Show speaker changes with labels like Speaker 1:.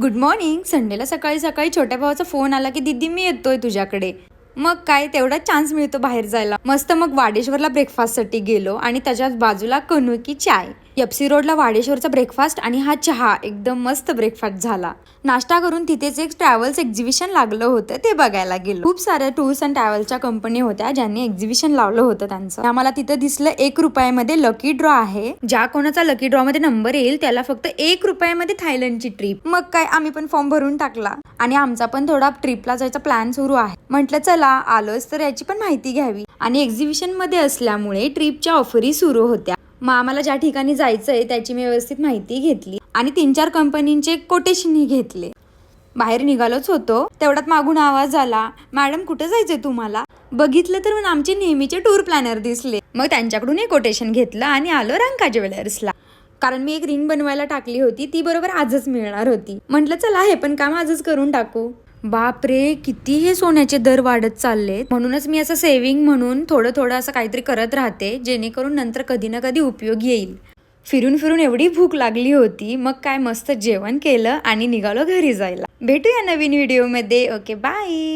Speaker 1: Good morning. संडेला सकाळी सकाळी छोट्या भावाचा फोन आला की दीदी मी येतोय तुझ्याकडे. मग काय तेवढा चान्स मिळतो बाहेर जायला. मस्त मग वाडेश्वरला ब्रेकफास्टसाठी गेलो आणि त्याच्याच बाजूला कणुकी चाय. एफसी रोडला वाडेश्वरचा ब्रेकफास्ट आणि हा चहा एकदम मस्त ब्रेकफास्ट झाला. नाश्ता करून तिथेच एक ट्रॅव्हल्स एक्झिबिशन लागलं होतं ते बघायला गेलो. खूप साऱ्या टूर्स अँड ट्रॅव्हलच्या कंपनी होत्या ज्यांनी एक्झिबिशन लावलं होतं त्यांचं. आम्हाला तिथं दिसलं 1 रुपयामध्ये लकी ड्रॉ आहे. ज्या कोणाचा लकी ड्रॉ मध्ये नंबर येईल त्याला फक्त 1 रुपयामध्ये थायलंडची ट्रिप. मग काय आम्ही पण फॉर्म भरून टाकला आणि आमचा पण थोडा ट्रिपला जायचा प्लॅन सुरू आहे. म्हटलं चला आलोच तर याची पण माहिती घ्यावी. आणि एक्झिबिशन मध्ये असल्यामुळे ट्रिपच्या ऑफरही सुरू होत्या. मग आम्हाला ज्या ठिकाणी जायचंय त्याची मी व्यवस्थित माहिती घेतली आणि 3-4 कंपनींचे कोटेशनही घेतले. बाहेर निघालोच होतो तेवढ्यात मागून आवाज आला, मॅडम कुठे जायचंय तुम्हाला? बघितलं तर आमचे नेहमीचे टूर प्लॅनर दिसले. मग त्यांच्याकडून एक कोटेशन घेतलं आणि आलो रंका ज्वेलर्सला. कारण मी एक रिंग बनवायला टाकली होती ती बरोबर आजच मिळणार होती. म्हटलं चला हे पण काम आजच करून टाकू. बापरे किती हे सोन्याचे दर वाढत चाललेत. म्हणूनच मी असं सेव्हिंग म्हणून थोडं थोडं असं काहीतरी करत राहते जेणेकरून नंतर कधी ना कधी उपयोग येईल. फिरून फिरून एवढी भूक लागली होती. मग काय मस्त जेवण केलं आणि निघालो घरी जायला. भेटूया नवीन व्हिडिओमध्ये. Okay bye.